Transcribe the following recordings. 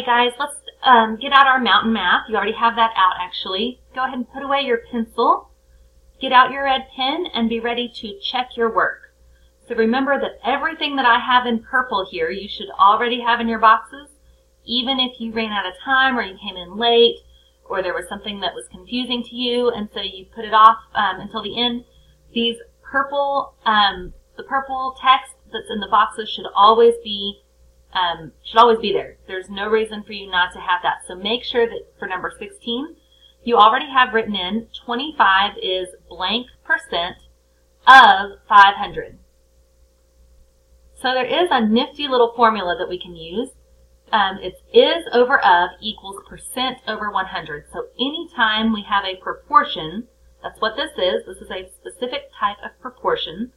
Alrighty guys, let's get out our mountain math. You already have that out actually. Go ahead and put away your pencil, get out your red pen, and be ready to check your work. So remember that everything that I have in purple here you should already have in your boxes, even if you ran out of time or you came in late or there was something that was confusing to you and so you put it off until the end. These purple, the purple text that's in the boxes should always be there. There's no reason for you not to have that. So make sure that for number 16, you already have written in 25 is blank percent of 500. So there is a nifty little formula that we can use. It's is over of equals percent over 100. So anytime we have a proportion, that's what this is. This is a specific type of proportion.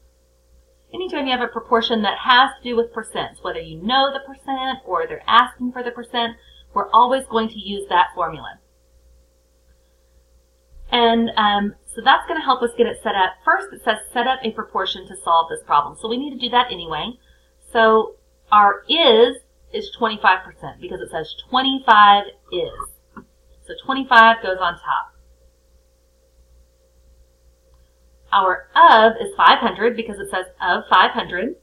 Anytime you have a proportion that has to do with percents, whether you know the percent or they're asking for the percent, we're always going to use that formula. And so that's going to help us get it set up. First, it says set up a proportion to solve this problem. So we need to do that anyway. So our is 25% because it says 25 is. So 25 goes on top. Our of is 500 because it says of 500.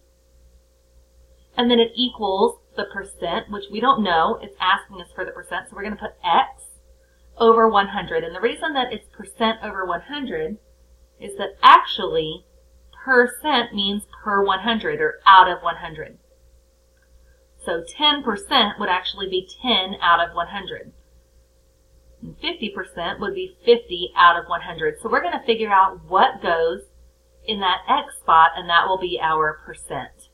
And then it equals the percent, which we don't know. It's asking us for the percent, so we're going to put x over 100. And the reason that it's percent over 100 is that actually percent means per 100 or out of 100. So 10% would actually be 10 out of 100. And 50% would be 50 out of 100. So we're going to figure out what goes in that x spot, and that will be our percent.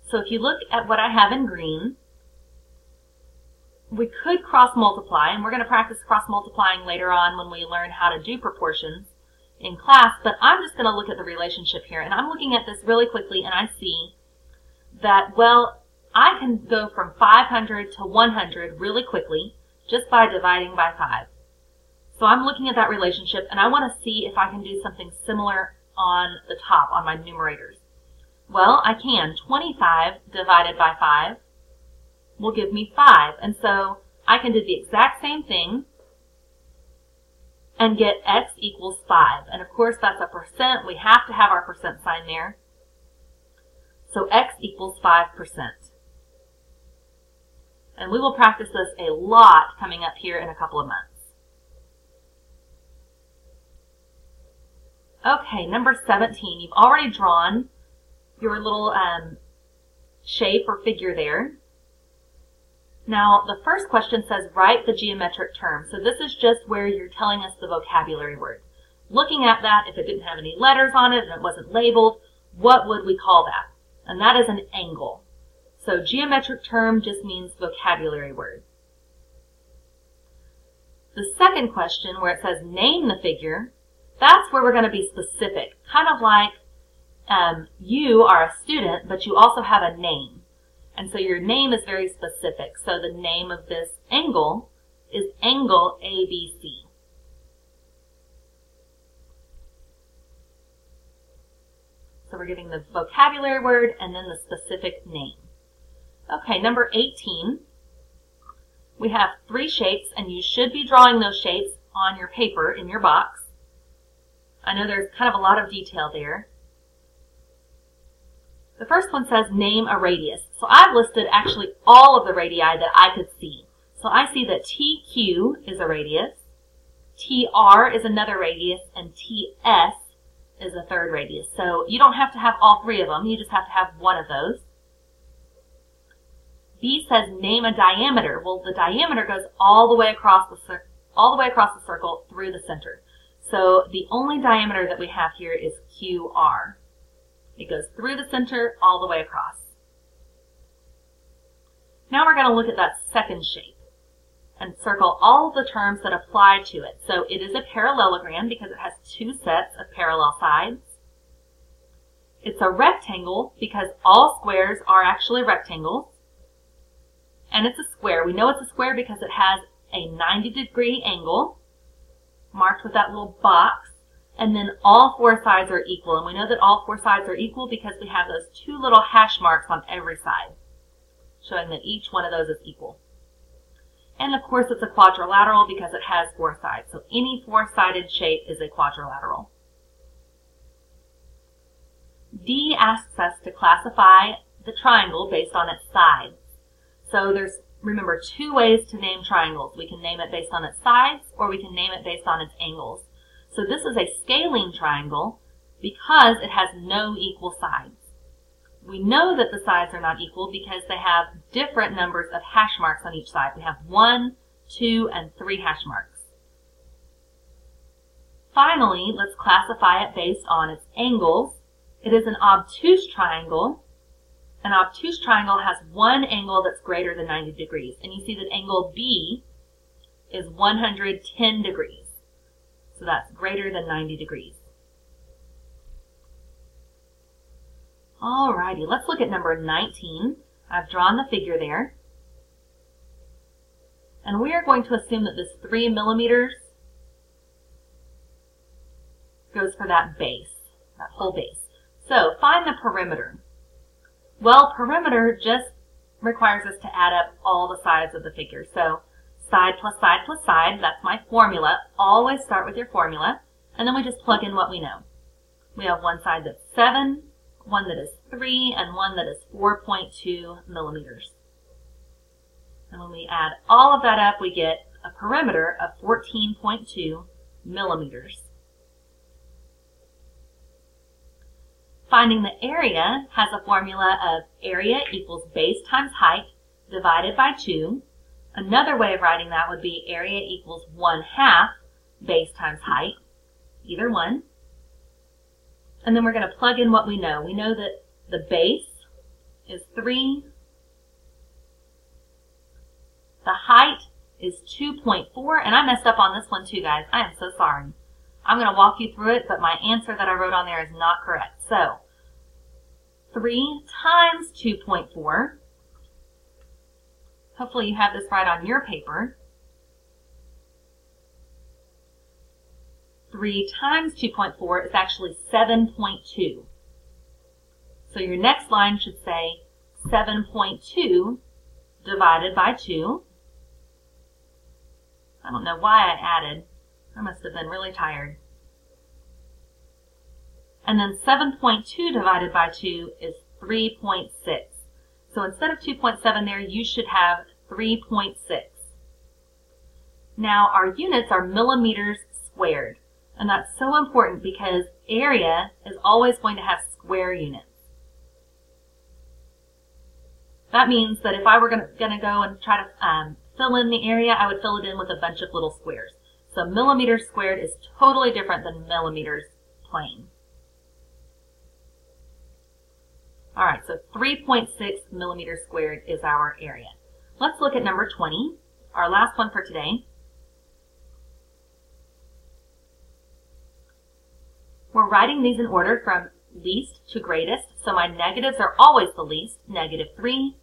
So if you look at what I have in green, we could cross multiply, and we're going to practice cross multiplying later on when we learn how to do proportions in class, but I'm just going to look at the relationship here, and I'm looking at this really quickly, and I see that, well, I can go from 500 to 100 really quickly just by dividing by 5. So I'm looking at that relationship, and I want to see if I can do something similar on the top, on my numerators. Well, I can. 25 divided by 5 will give me 5, and so I can do the exact same thing and get x equals 5. And of course, that's a percent. We have to have our percent sign there. So x equals 5%. And we will practice this a lot coming up here in a couple of months. Okay, number 17. You've already drawn your little shape or figure there. Now, the first question says write the geometric term. So this is just where you're telling us the vocabulary word. Looking at that, if it didn't have any letters on it and it wasn't labeled, what would we call that? And that is an angle. So geometric term just means vocabulary word. The second question, where it says name the figure, that's where we're going to be specific. Kind of like you are a student, but you also have a name. And so your name is very specific. So the name of this angle is angle ABC. So we're giving the vocabulary word and then the specific name. Okay, number 18. We have 3 shapes, and you should be drawing those shapes on your paper in your box. I know there's kind of a lot of detail there. The first one says name a radius. So I've listed actually all of the radii that I could see. So I see that TQ is a radius, TR is another radius, and TS is a third radius. So you don't have to have all 3 of them. You just have to have one of those. B says name a diameter. Well, the diameter goes all the way across the circle through the center. So the only diameter that we have here is QR. It goes through the center all the way across. Now we're going to look at that second shape and circle all of the terms that apply to it. So it is a parallelogram because it has 2 sets of parallel sides. It's a rectangle because all squares are actually rectangles. And it's a square. We know it's a square because it has a 90-degree angle marked with that little box. And then all 4 sides are equal. And we know that all 4 sides are equal because we have those 2 little hash marks on every side. showing that each one of those is equal. And of course it's a quadrilateral because it has 4 sides. So any 4-sided shape is a quadrilateral. D asks us to classify the triangle based on its sides. So there's, remember, 2 ways to name triangles. We can name it based on its sides, or we can name it based on its angles. So this is a scaling triangle because it has no equal sides. We know that the sides are not equal because they have different numbers of hash marks on each side. We have 1, 2, and 3 hash marks. Finally, let's classify it based on its angles. It is an obtuse triangle. An obtuse triangle has one angle that's greater than 90 degrees. And you see that angle B is 110 degrees. So that's greater than 90 degrees. Alrighty, let's look at number 19. I've drawn the figure there. And we are going to assume that this 3 millimeters goes for that base, that whole base. So find the perimeter. Well, perimeter just requires us to add up all the sides of the figure. So side plus side plus side, that's my formula. Always start with your formula. And then we just plug in what we know. We have one side that's 7, one that is 3, and one that is 4.2 millimeters. And when we add all of that up, we get a perimeter of 14.2 millimeters. Finding the area has a formula of area equals base times height divided by 2. Another way of writing that would be area equals 1/2 base times height, either one. And then we're going to plug in what we know. We know that the base is 3. The height is 2.4, and I messed up on this one too, guys. I am so sorry. I'm going to walk you through it, but my answer that I wrote on there is not correct. So 3 times 2.4. Hopefully you have this right on your paper. 3 times 2.4 is actually 7.2. So your next line should say 7.2 divided by 2. I don't know why I added. I must have been really tired. And then 7.2 divided by 2 is 3.6. So instead of 2.7 there, you should have 3.6. Now our units are millimeters squared. And that's so important because area is always going to have square units. That means that if I were going to go and try to fill in the area, I would fill it in with a bunch of little squares. So millimeters squared is totally different than millimeters plain. Alright, so 3.6 millimeters squared is our area. Let's look at number 20, our last one for today. We're writing these in order from least to greatest, so my negatives are always the least, -3,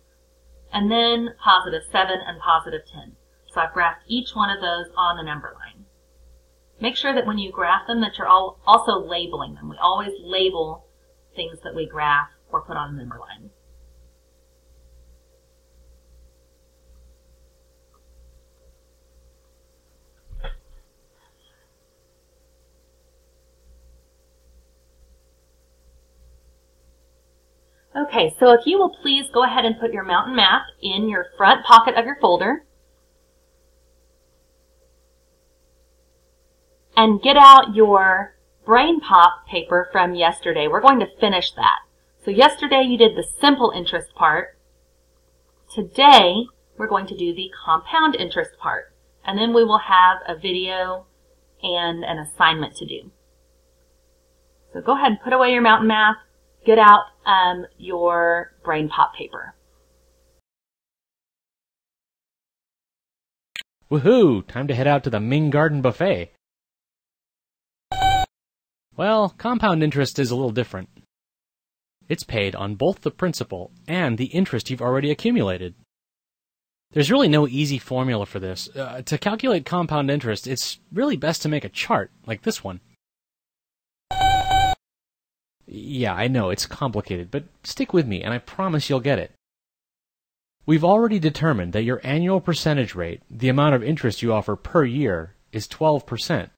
and then +7 and +10. So I've graphed each one of those on the number line. Make sure that when you graph them that you're also labeling them. We always label things that we graph or put on the number line. Okay, so if you will please go ahead and put your mountain map in your front pocket of your folder. And get out your brain pop paper from yesterday. We're going to finish that. So yesterday you did the simple interest part. Today we're going to do the compound interest part. And then we will have a video and an assignment to do. So go ahead and put away your mountain map. Get out your brain pop paper. Woohoo! Time to head out to the Ming Garden Buffet. Well, compound interest is a little different. It's paid on both the principal and the interest you've already accumulated. There's really no easy formula for this. To calculate compound interest, it's really best to make a chart, like this one. Yeah, I know, it's complicated, but stick with me, and I promise you'll get it. We've already determined that your annual percentage rate, the amount of interest you offer per year, is 12%.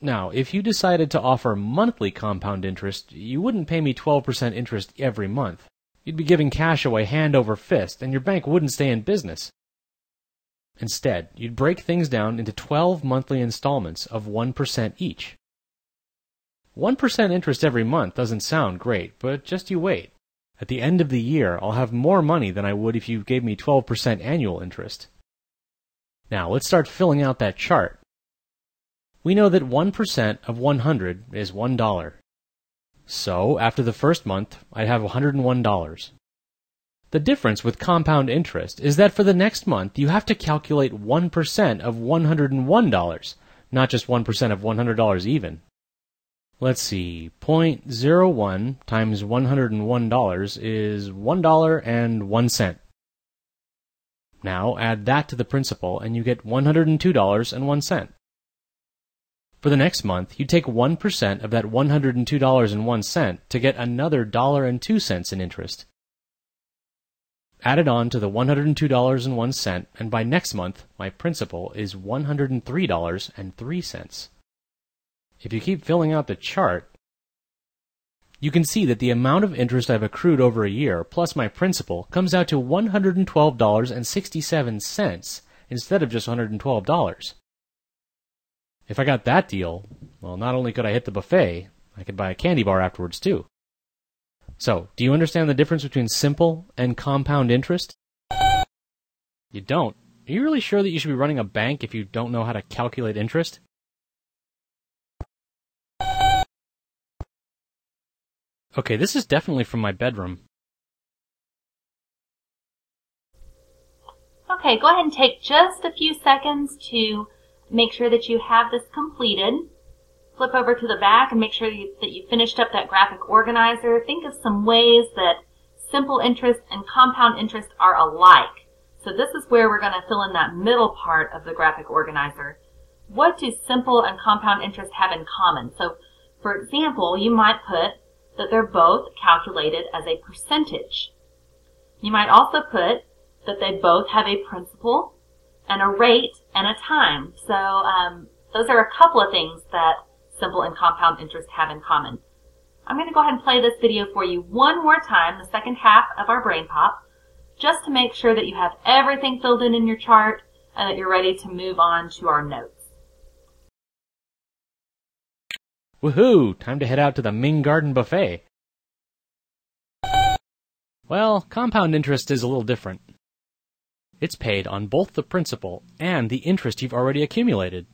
Now, if you decided to offer monthly compound interest, you wouldn't pay me 12% interest every month. You'd be giving cash away hand over fist, and your bank wouldn't stay in business. Instead, you'd break things down into 12 monthly installments of 1% each. 1% interest every month doesn't sound great, but just you wait. At the end of the year, I'll have more money than I would if you gave me 12% annual interest. Now, let's start filling out that chart. We know that 1% of 100 is $1. So, after the first month, I'd have $101. The difference with compound interest is that for the next month, you have to calculate 1% of $101, not just 1% of $100 even. Let's see, 0.01 times $101 is $1.01. Now add that to the principal and you get $102.01. For the next month, you take 1% of that $102.01 to get another $1.02 in interest. Add it on to the $102.01, and by next month, my principal is $103.03. If you keep filling out the chart, you can see that the amount of interest I've accrued over a year plus my principal comes out to $112.67 instead of just $112. If I got that deal, well, not only could I hit the buffet, I could buy a candy bar afterwards too. So, do you understand the difference between simple and compound interest? You don't? Are you really sure that you should be running a bank if you don't know how to calculate interest? Okay, this is definitely from my bedroom. Okay, go ahead and take just a few seconds to make sure that you have this completed. Flip over to the back and make sure that you finished up that graphic organizer. Think of some ways that simple interest and compound interest are alike. So this is where we're going to fill in that middle part of the graphic organizer. What do simple and compound interest have in common? So, for example, you might put that they're both calculated as a percentage. You might also put that they both have a principal and a rate and a time. So those are a couple of things that simple and compound interest have in common. I'm going to go ahead and play this video for you one more time, the second half of our Brain Pop, just to make sure that you have everything filled in your chart and that you're ready to move on to our notes. Woohoo! Time to head out to the Ming Garden Buffet. Well, compound interest is a little different. It's paid on both the principal and the interest you've already accumulated.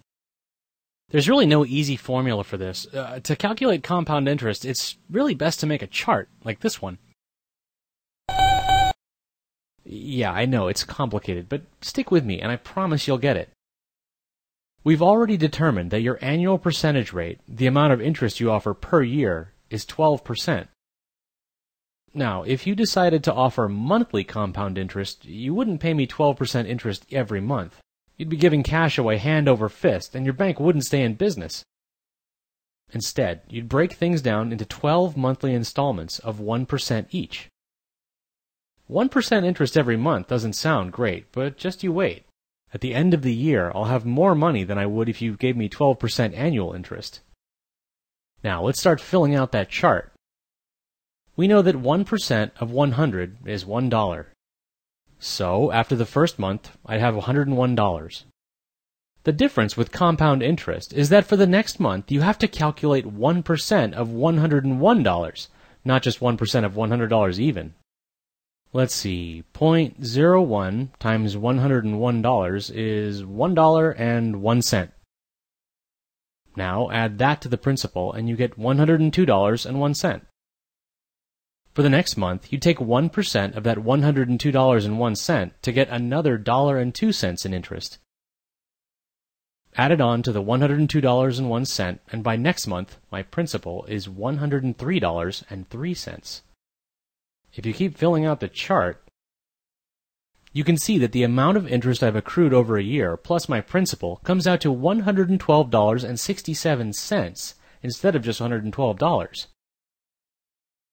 There's really no easy formula for this. To calculate compound interest, it's really best to make a chart, like this one. Yeah, I know, it's complicated, but stick with me, and I promise you'll get it. We've already determined that your annual percentage rate, the amount of interest you offer per year, is 12%. Now, if you decided to offer monthly compound interest, you wouldn't pay me 12% interest every month. You'd be giving cash away hand over fist, and your bank wouldn't stay in business. Instead, you'd break things down into 12 monthly installments of 1% each. 1% interest every month doesn't sound great, but just you wait. At the end of the year, I'll have more money than I would if you gave me 12% annual interest. Now, let's start filling out that chart. We know that 1% of 100 is $1. So, after the first month, I'd have $101. The difference with compound interest is that for the next month, you have to calculate 1% of $101, not just 1% of $100 even. Let's see, 0.01 times $101 is $1.01. Now add that to the principal and you get $102.01. For the next month, you take 1% of that $102.01 to get another $1.02 in interest. Add it on to the $102.01, and by next month, my principal is $103.03. If you keep filling out the chart, you can see that the amount of interest I've accrued over a year plus my principal comes out to $112.67 instead of just $112.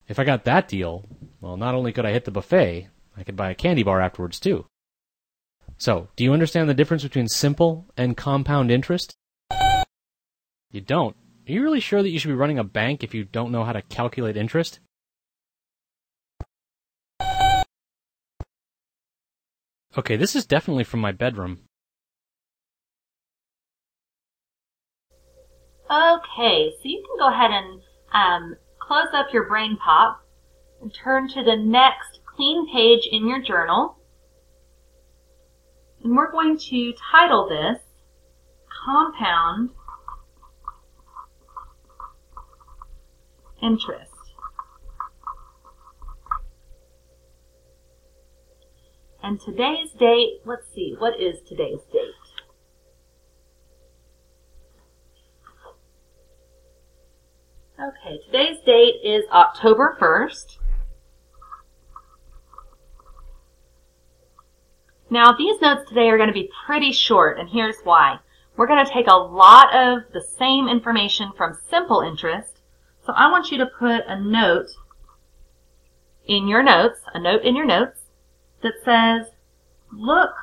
If I got that deal, well, not only could I hit the buffet, I could buy a candy bar afterwards too. So, do you understand the difference between simple and compound interest? You don't? Are you really sure that you should be running a bank if you don't know how to calculate interest? Okay, this is definitely from my bedroom. Okay, so you can go ahead and close up your brain pop and turn to the next clean page in your journal. And we're going to title this Compound Interest. And today's date, let's see, what is today's date? Okay, today's date is October 1st. Now, these notes today are going to be pretty short, and here's why. We're going to take a lot of the same information from simple interest, so I want you to put a note in your notes, that says, look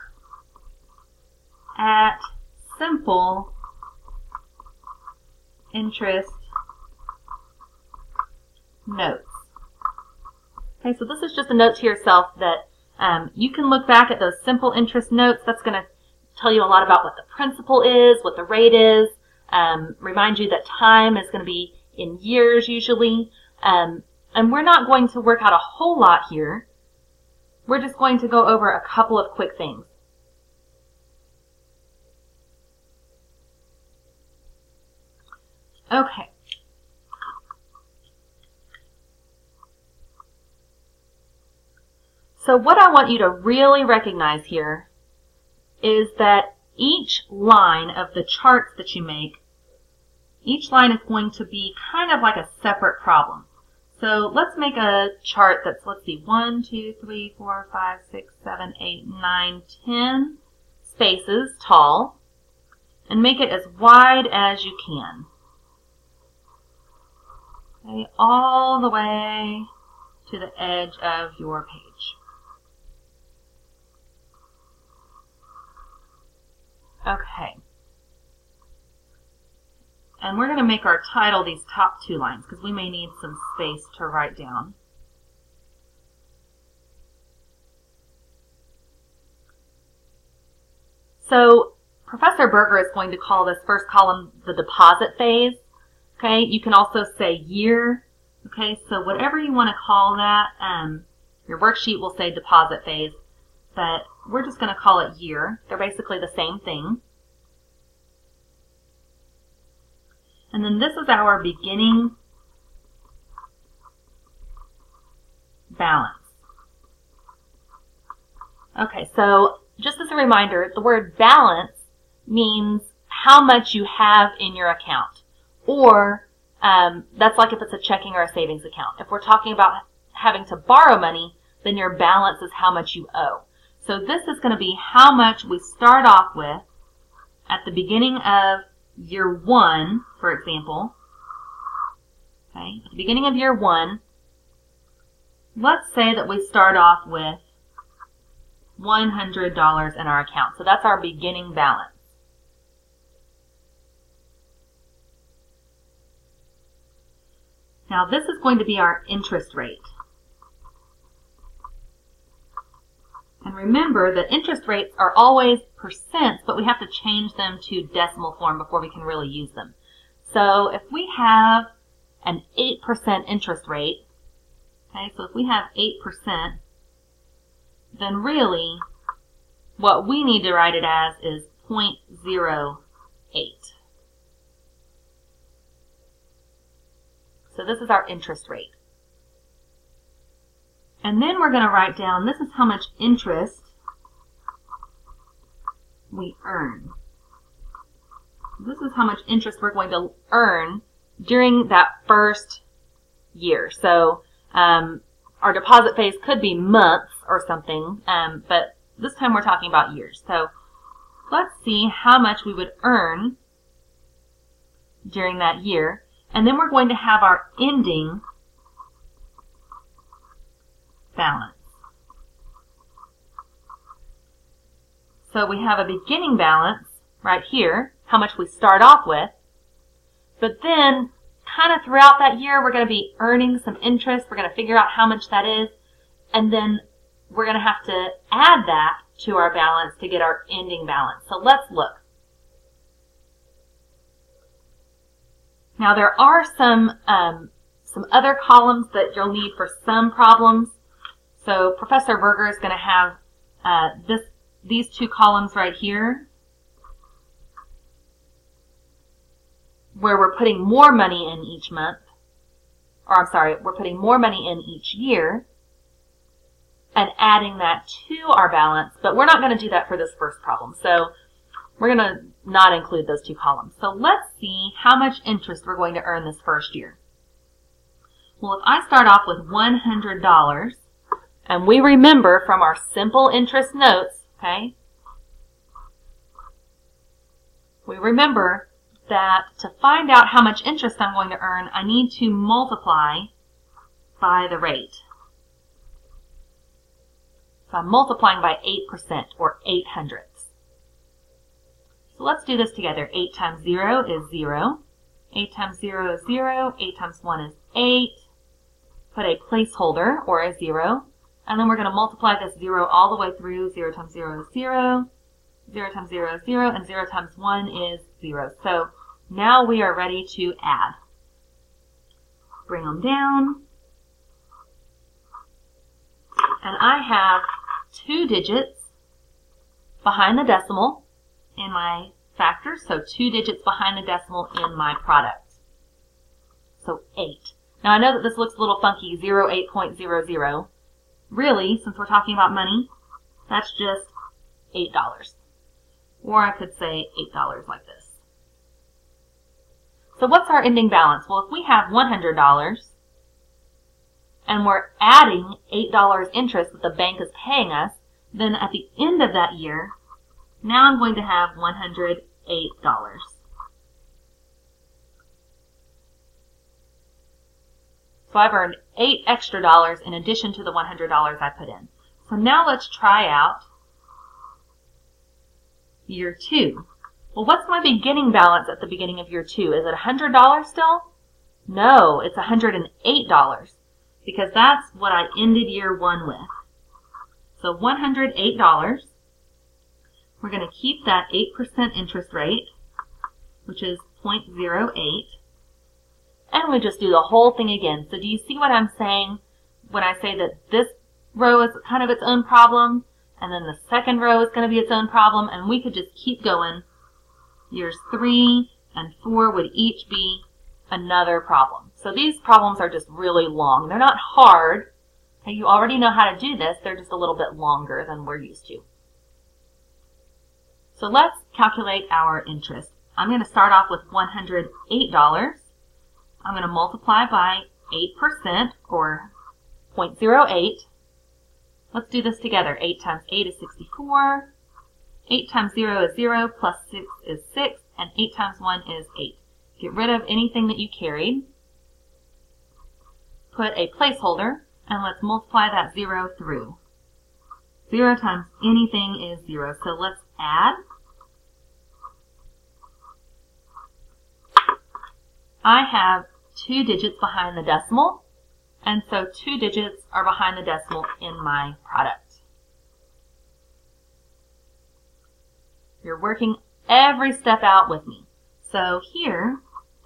at simple interest notes. Okay, so this is just a note to yourself that you can look back at those simple interest notes. That's going to tell you a lot about what the principal is, what the rate is, remind you that time is going to be in years usually. And we're not going to work out a whole lot here. We're just going to go over a couple of quick things. Okay. So what I want you to really recognize here is that each line of the charts that you make, each line is going to be kind of like a separate problem. So let's make a chart that's, let's see, 1, 2, 3, 4, 5, 6, 7, 8, 9, 10 spaces tall, and make it as wide as you can. Okay, all the way to the edge of your page. Okay. And we're going to make our title these top two lines because we may need some space to write down. So Professor Berger is going to call this first column the deposit phase. Okay, you can also say year. Okay, so whatever you want to call that, your worksheet will say deposit phase, but we're just going to call it year. They're basically the same thing. And then this is our beginning balance. Okay, so just as a reminder, the word balance means how much you have in your account. Or that's like if it's a checking or a savings account. If we're talking about having to borrow money, then your balance is how much you owe. So this is going to be how much we start off with at the beginning of year 1, for example. Okay, at the beginning of year 1, let's say that we start off with $100 in our account. So that's our beginning balance. Now this is going to be our interest rate. And remember that interest rates are always percents, but we have to change them to decimal form before we can really use them. So if we have an 8% interest rate, okay, so if we have 8%, then really what we need to write it as is 0.08. So this is our interest rate. And then we're going to write down, this is how much interest we earn. This is how much interest we're going to earn during that first year. So our deposit phase could be months or something, but this time we're talking about years. So let's see how much we would earn during that year. And then we're going to have our ending balance. So we have a beginning balance right here, how much we start off with. But then, kind of throughout that year, we're going to be earning some interest. We're going to figure out how much that is. And then we're going to have to add that to our balance to get our ending balance. So let's look. Now there are some other columns that you'll need for some problems. So Professor Berger is going to have these two columns right here, where we're putting more money in each month, or I'm sorry, we're putting more money in each year and adding that to our balance, but we're not going to do that for this first problem. So we're going to not include those two columns. So let's see how much interest we're going to earn this first year. Well, if I start off with $100, and we remember from our simple interest notes, okay, we remember that to find out how much interest I'm going to earn, I need to multiply by the rate. So I'm multiplying by 8%, or 8/100. So let's do this together. 8 times 0 is 0. 8 times 0 is 0. 8 times 1 is 8. Put a placeholder, or a 0. And then we're going to multiply this 0 all the way through. 0 times 0 is 0. 0 times 0 is 0. And 0 times 1 is 0. So now we are ready to add. Bring them down. And I have 2 digits behind the decimal in my factor. So 2 digits behind the decimal in my product. So 8. Now I know that this looks a little funky, 08.00. Really, since we're talking about money, that's just $8. Or I could say $8 like this. So what's our ending balance? Well, if we have $100 and we're adding $8 interest that the bank is paying us, then at the end of that year, now I'm going to have $108. So I've earned $8 extra in addition to the $100 I put in. So now let's try out year 2. Well, what's my beginning balance at the beginning of year 2? Is it $100 still? No, it's $108 because that's what I ended year 1 with. So $108. We're going to keep that 8% interest rate, which is 0.08. And we just do the whole thing again. So do you see what I'm saying when I say that this row is kind of its own problem, and then the second row is going to be its own problem, and we could just keep going. Years 3 and 4 would each be another problem. So these problems are just really long. They're not hard. You already know how to do this. They're just a little bit longer than we're used to. So let's calculate our interest. I'm going to start off with $108. I'm going to multiply by 8%, or 0.08. Let's do this together. 8 times 8 is 64. 8 times 0 is 0, plus 6 is 6, and 8 times 1 is 8. Get rid of anything that you carried. Put a placeholder, and let's multiply that 0 through. 0 times anything is 0, so let's add. I have 2 digits behind the decimal, and so 2 digits are behind the decimal in my product. You're working every step out with me. So here,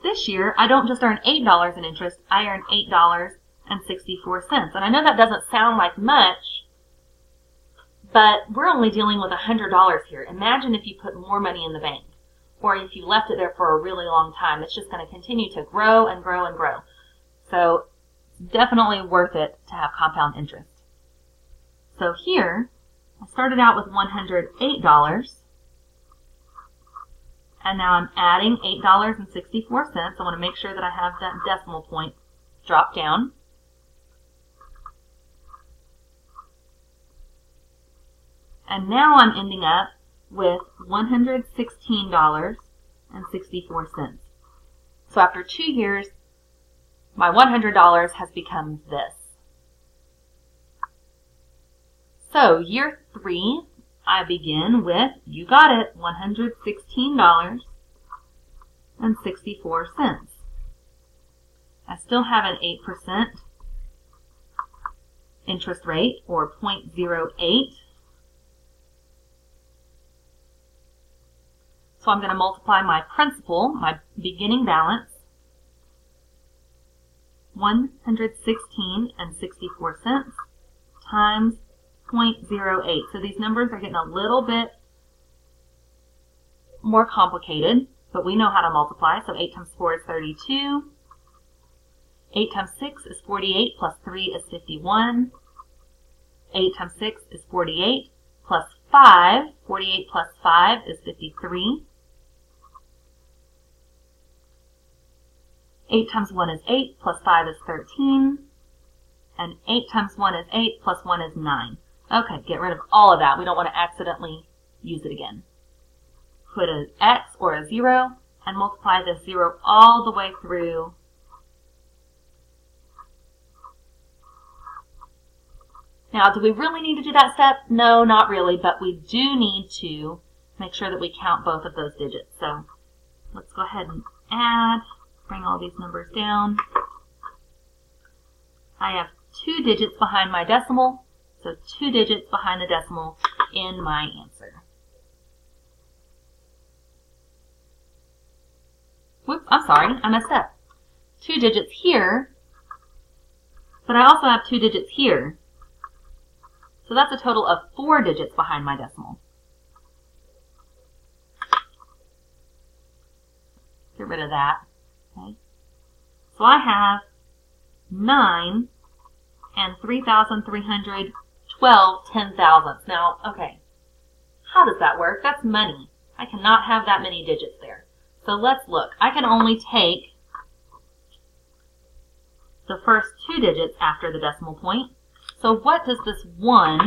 this year, I don't just earn $8 in interest, I earn $8.64. And I know that doesn't sound like much, but we're only dealing with $100 here. Imagine if you put more money in the bank, or if you left it there for a really long time. It's just going to continue to grow and grow and grow. So it's definitely worth it to have compound interest. So here, I started out with $108. And now I'm adding $8.64. I want to make sure that I have that decimal point drop down. And now I'm ending up with $116.64. So after 2 years, my $100 has become this. So year 3, I begin with, you got it, $116.64. I still have an 8% interest rate, or 0.08. So I'm going to multiply my principal, my beginning balance, $116.64 times 0.08. So these numbers are getting a little bit more complicated, but we know how to multiply. So 8 times 4 is 32. 8 times 6 is 48, plus 3 is 51. 8 times 6 is 48, plus 5. 48 plus 5 is 53. 8 times 1 is 8, plus 5 is 13. And 8 times 1 is 8, plus 1 is 9. Okay, get rid of all of that. We don't want to accidentally use it again. Put an X or a 0 and multiply this 0 all the way through. Now, do we really need to do that step? No, not really, but we do need to make sure that we count both of those digits. So let's go ahead and add, bring all these numbers down. I have 2 digits behind my decimal, so 2 digits behind the decimal in my answer. Whoops, I'm sorry, I messed up. 2 digits here, but I also have 2 digits here. So that's a total of 4 digits behind my decimal. Get rid of that. Okay. So I have 9 and 3,312 ten-thousandths. Now, okay, how does that work? That's money. I cannot have that many digits there. So let's look. I can only take the first 2 digits after the decimal point. So what does this 1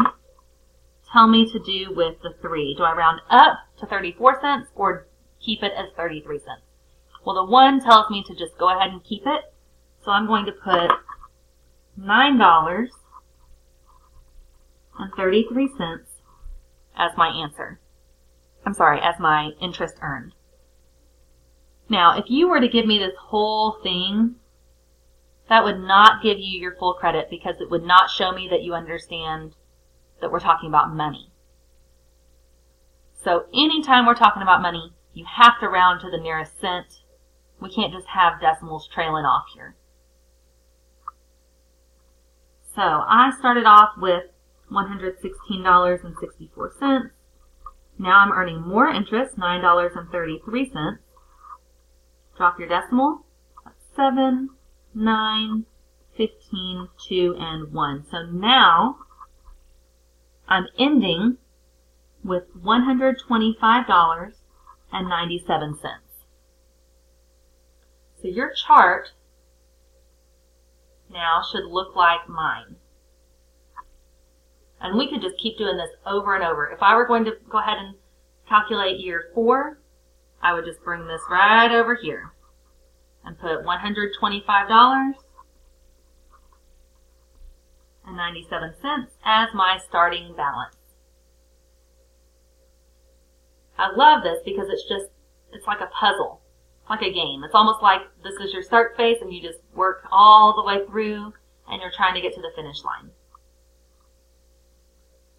tell me to do with the 3? Do I round up to 34 cents or keep it as 33 cents? Well, the 1 tells me to just go ahead and keep it. So I'm going to put $9.33 as my answer. I'm sorry, as my interest earned. Now, if you were to give me this whole thing, that would not give you your full credit because it would not show me that you understand that we're talking about money. So anytime we're talking about money, you have to round to the nearest cent. We can't just have decimals trailing off here. So I started off with $116.64. Now I'm earning more interest, $9.33. Drop your decimal. That's 7, 9, 15, 2, and 1. So now I'm ending with $125.97. So your chart now should look like mine. And we could just keep doing this over and over. If I were going to go ahead and calculate year 4, I would just bring this right over here and put $125.97 as my starting balance. I love this because it's like a puzzle, like a game. It's almost like this is your start phase and you just work all the way through and you're trying to get to the finish line.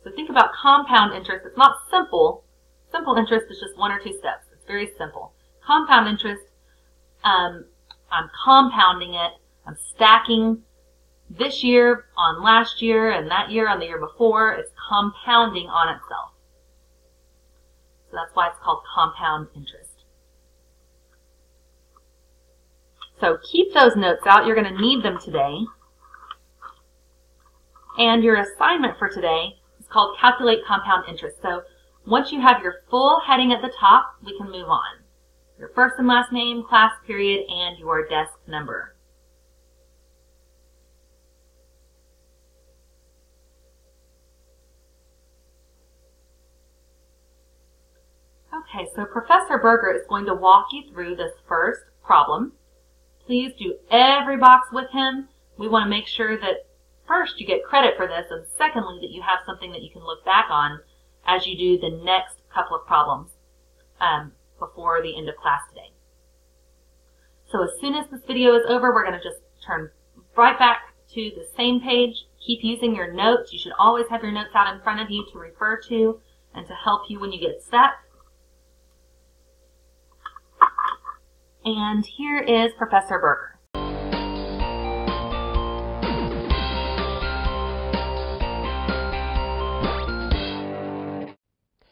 So think about compound interest. It's not simple. Simple interest is just 1 or 2 steps. It's very simple. Compound interest, I'm compounding it. I'm stacking this year on last year and that year on the year before. It's compounding on itself. So that's why it's called compound interest. So keep those notes out. You're going to need them today. And your assignment for today is called Calculate Compound Interest. So once you have your full heading at the top, we can move on. Your first and last name, class period, and your desk number. Okay, so Professor Berger is going to walk you through this first problem. Please do every box with him. We want to make sure that first you get credit for this, and secondly that you have something that you can look back on as you do the next couple of problems before the end of class today. So as soon as this video is over, we're going to just turn right back to the same page. Keep using your notes. You should always have your notes out in front of you to refer to and to help you when you get stuck. And here is Professor Berger.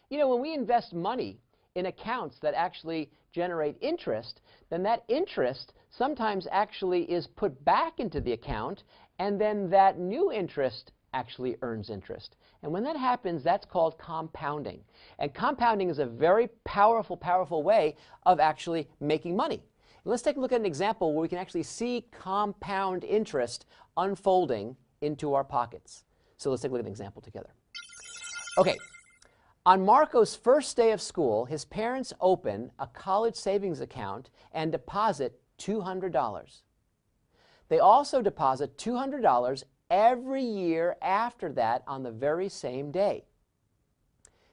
You know, when we invest money in accounts that actually generate interest, then that interest sometimes actually is put back into the account, and then that new interest actually earns interest. And when that happens, that's called compounding. And compounding is a very powerful, powerful way of actually making money. And let's take a look at an example where we can actually see compound interest unfolding into our pockets. So let's take a look at an example together. Okay. On Marco's first day of school, his parents open a college savings account and deposit $200. They also deposit $200 every year after that on the very same day.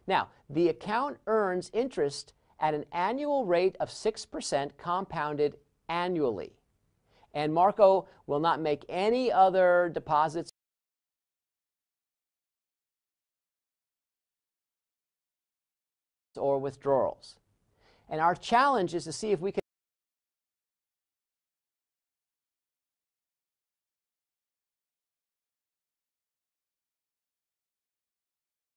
Now, the account earns interest at an annual rate of 6% compounded annually. And Marco will not make any other deposits or withdrawals. And our challenge is to see if we can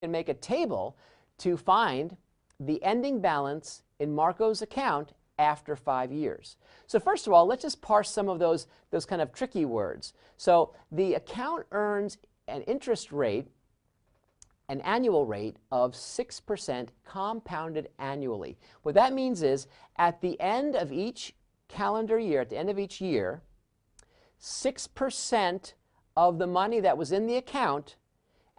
make a table to find the ending balance in Marco's account after 5 years. So first of all, let's just parse some of those kind of tricky words. So the account earns an interest rate, an annual rate of 6% compounded annually. What that means is at the end of each calendar year, at the end of each year, 6% of the money that was in the account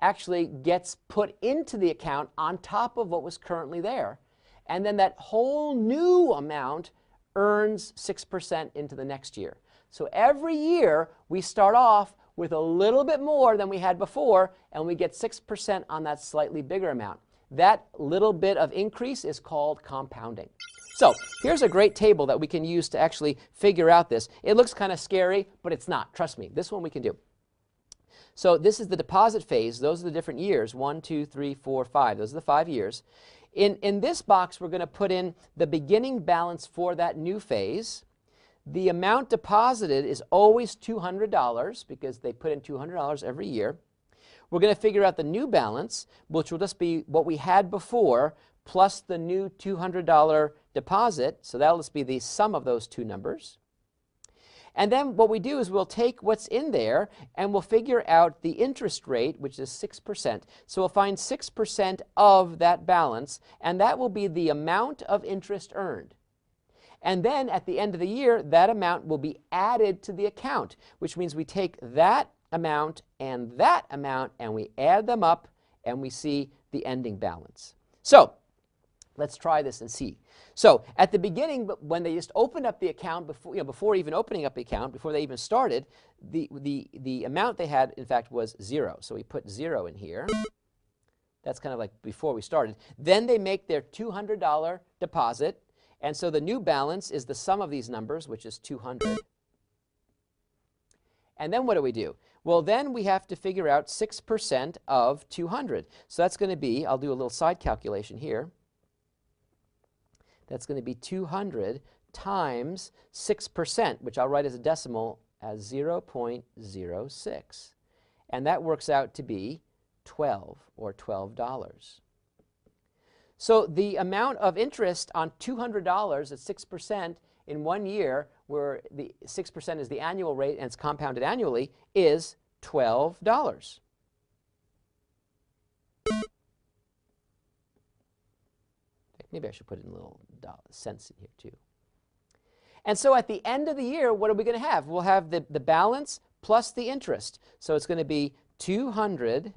actually gets put into the account on top of what was currently there. And then that whole new amount earns 6% into the next year. So every year we start off with a little bit more than we had before, and we get 6% on that slightly bigger amount. That little bit of increase is called compounding. So here's a great table that we can use to actually figure out this. It looks kind of scary, but it's not. Trust me, this one we can do. So this is the deposit phase. Those are the different years, 1, 2, 3, 4, 5. Those are the 5 years. In this box, we're going to put in the beginning balance for that new phase. The amount deposited is always $200 because they put in $200 every year. We're going to figure out the new balance, which will just be what we had before plus the new $200 deposit. So that'll just be the sum of those two numbers. And then what we do is we'll take what's in there and we'll figure out the interest rate, which is 6%. So we'll find 6% of that balance, and that will be the amount of interest earned. And then at the end of the year, that amount will be added to the account, which means we take that amount and we add them up and we see the ending balance. So let's try this and see. So at the beginning, when they just opened up the account, before even opening up the account, before they even started, the amount they had, in fact, was 0. So we put 0 in here. That's kind of like before we started. Then they make their $200 deposit. And so the new balance is the sum of these numbers, which is 200. And then what do? Well, then we have to figure out 6% of 200. So that's going to be, I'll do a little side calculation here. That's going to be 200 times 6%, which I'll write as a decimal as 0.06. And that works out to be 12 or $12. So the amount of interest on $200 at 6% in 1 year, where the 6% is the annual rate and it's compounded annually, is $12. Maybe I should put in a little cents in here too. And so at the end of the year, what are we going to have? We'll have the balance plus the interest. So it's going to be 200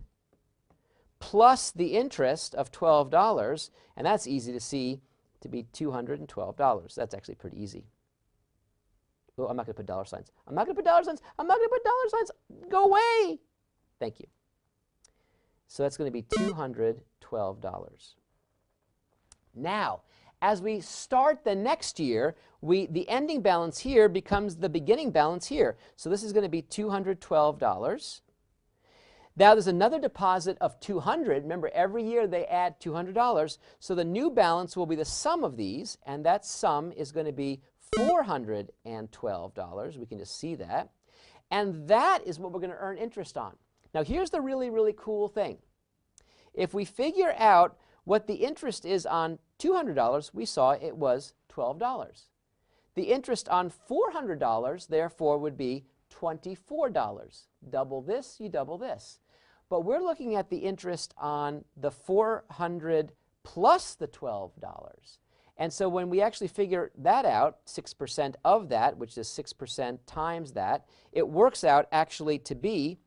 plus the interest of $12, and that's easy to see to be $212. That's actually pretty easy. Oh, I'm not going to put dollar signs. I'm not going to put dollar signs. I'm not going to put dollar signs. Go away. Thank you. So that's going to be $212. Now, as we start the next year, the ending balance here becomes the beginning balance here. So this is going to be $212. Now there's another deposit of $200. Remember, every year they add $200. So the new balance will be the sum of these, and that sum is going to be $412. We can just see that. And that is what we're going to earn interest on. Now here's the really, really cool thing. If we figure out what the interest is on $200, we saw it was $12. The interest on $400, therefore, would be $24. Double this, you double this. But we're looking at the interest on the $400 plus the $12. And so when we actually figure that out, 6% of that, which is 6% times that, it works out actually to be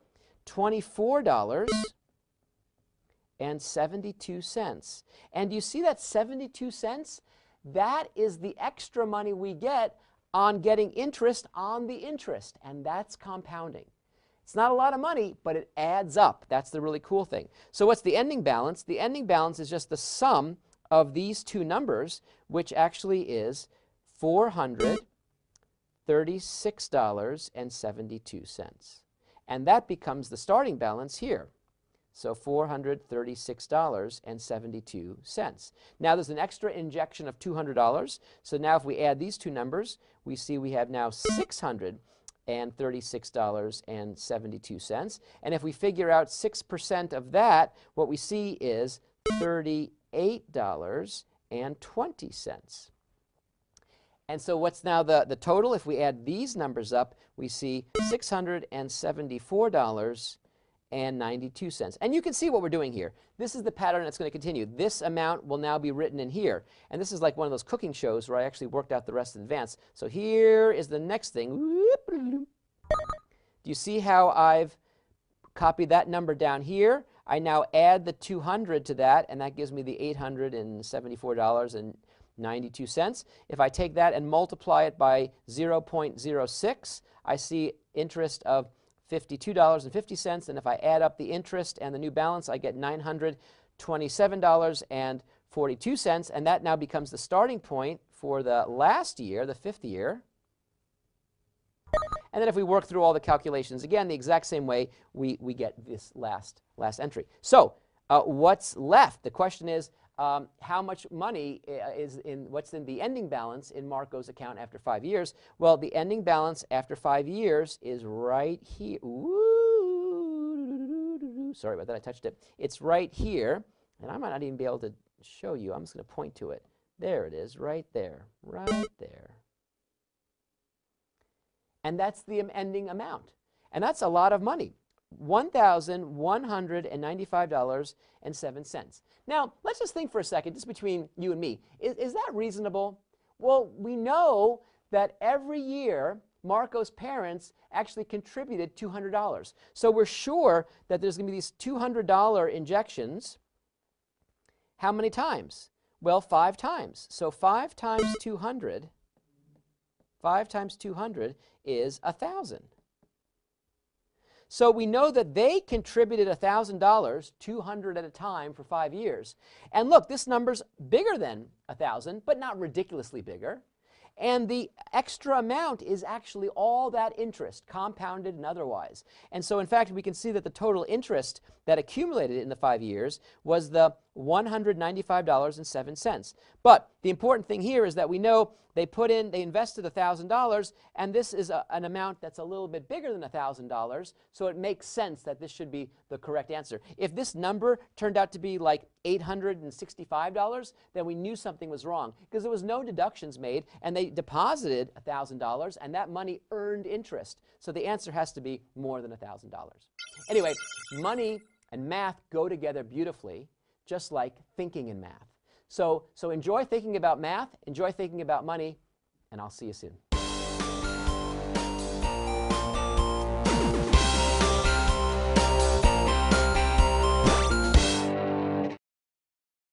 $24.72. And you see that 72 cents? That is the extra money we get on getting interest on the interest, and that's compounding. It's not a lot of money, but it adds up. That's the really cool thing. So what's the ending balance? The ending balance is just the sum of these two numbers, which actually is $436.72. And that becomes the starting balance here. So $436.72. Now there's an extra injection of $200. So now if we add these two numbers, we see we have now $636.72. And if we figure out 6% of that, what we see is $38.20. And so what's now the total? If we add these numbers up, we see $674.92. And you can see what we're doing here. This is the pattern that's going to continue. This amount will now be written in here. And this is like one of those cooking shows where I actually worked out the rest in advance. So here is the next thing. Do you see how I've copied that number down here? I now add the 200 to that, and that gives me the $874.92. If I take that and multiply it by 0.06, I see interest of $52.50, and if I add up the interest and the new balance, I get $927.42, and that now becomes the starting point for the last year, the 5th year. And then if we work through all the calculations again, the exact same way, we get this last entry. So what's left? The question is, how much money what's in the ending balance in Marco's account after 5 years? Well, the ending balance after 5 years is right here. Ooh, sorry about that, I touched it. It's right here, and I might not even be able to show you. I'm just going to point to it. There it is, right there, right there. And that's the ending amount. And that's a lot of money. $1,195.07. Now, let's just think for a second, just between you and me. Is that reasonable? Well, we know that every year, Marco's parents actually contributed $200. So we're sure that there's going to be these $200 injections. How many times? Well, 5 times. So 5 times 200, 5 times 200 is 1,000. So we know that they contributed $1,000, 200 at a time for 5 years. And look, this number's bigger than 1,000, but not ridiculously bigger. And the extra amount is actually all that interest, compounded and otherwise. And so, in fact, we can see that the total interest that accumulated in the 5 years was the $195.07. But the important thing here is that we know they invested $1,000, and this is an amount that's a little bit bigger than $1,000, so it makes sense that this should be the correct answer. If this number turned out to be like $865, then we knew something was wrong, because there was no deductions made, and they deposited $1,000, and that money earned interest. So the answer has to be more than $1,000. Anyway, money and math go together beautifully, just like thinking in math. So enjoy thinking about math, enjoy thinking about money, and I'll see you soon.